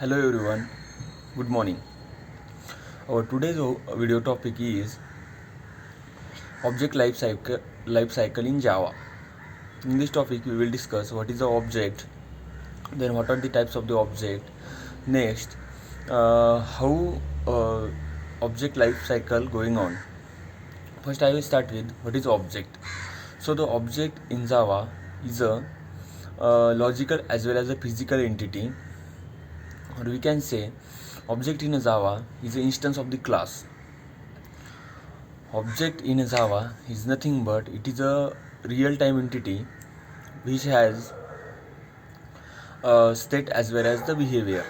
Hello everyone, good morning. Our today's video topic is object life cycle in Java. In this topic, we will discuss what is the object, then what are the types of the object. Next, how object life cycle going on. First, I will start with what is object. So the object in Java is a logical as well as a physical entity, or we can say object in Java is an instance of the class. Object in Java is nothing but it is a real-time entity which has a state as well as the behavior.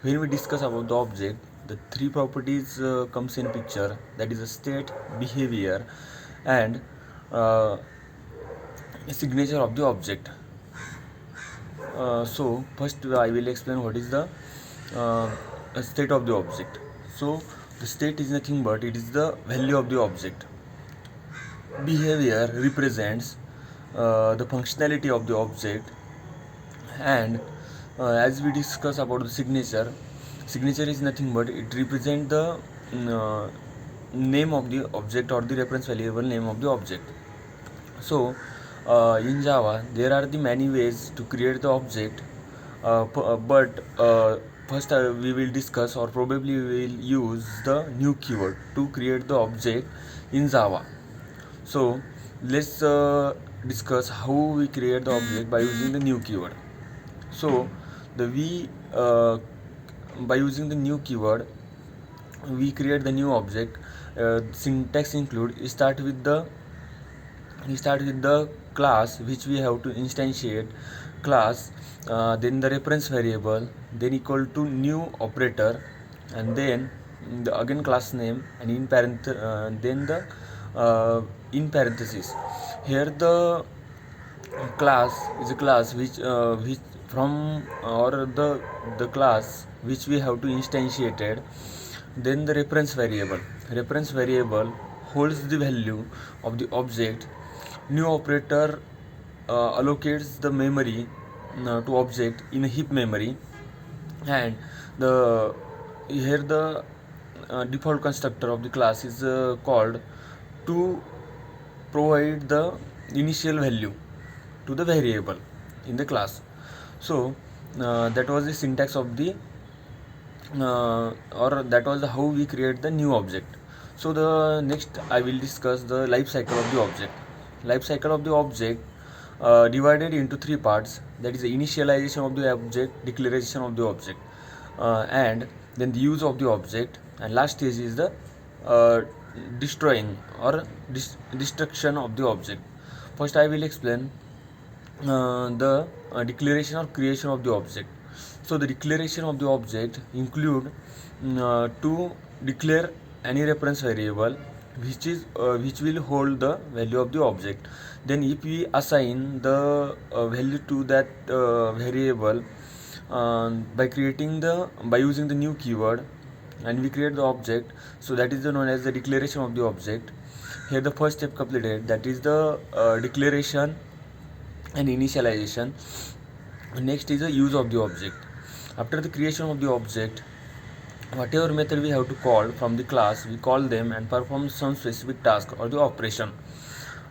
When we discuss about the object, the three properties comes in picture, that is a state, behavior, and a signature of the object. So first I will explain what is the state of the object. So the state is nothing but it is the value of the object. Behavior represents the functionality of the object, and as we discuss about the signature is nothing but it represents the name of the object or the reference variable name of the object. So in Java there are the many ways to create the object, but first we will discuss, or probably we will use the new keyword to create the object in Java. So let's discuss how we create the object by using the new keyword. So by using the new keyword we create the new object. Syntax include start with the class which we have to instantiate class, then the reference variable, then equal to new operator, and then the again class name, and in in parenthesis. Here the class is a class which from or the class which we have to instantiated. Then the reference variable holds the value of the object. New operator allocates the memory to object in a heap memory, and the default constructor of the class is called to provide the initial value to the variable in the class. So that was the syntax of the or that was how we create the new object. So the next I will discuss the life cycle of the object. Life cycle of the object divided into three parts, that is the initialization of the object, declaration of the object, and then the use of the object, and last stage is the destroying or destruction of the object. First I will explain the declaration or creation of the object. So the declaration of the object include to declare any reference variable which will hold the value of the object. Then if we assign the value to that variable by using the new keyword, and we create the object, so that is known as the declaration of the object. Here the first step completed, that is the declaration and initialization. Next is the use of the object. After the creation of the object, whatever method we have to call from the class, we call them and perform some specific task or the operation.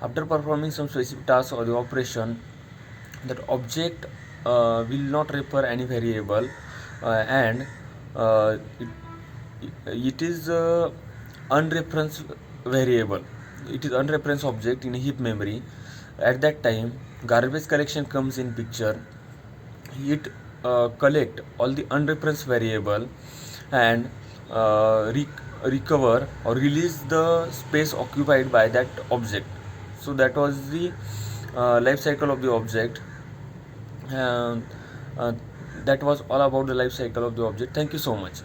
After performing some specific task or the operation, that object will not refer any variable, and it is unreferenced variable. It is unreferenced object in a heap memory. At that time, garbage collection comes in picture. It collect all the unreferenced variable and recover or release the space occupied by that object. So that was the life cycle of the object. That was all about the life cycle of the object. Thank you so much.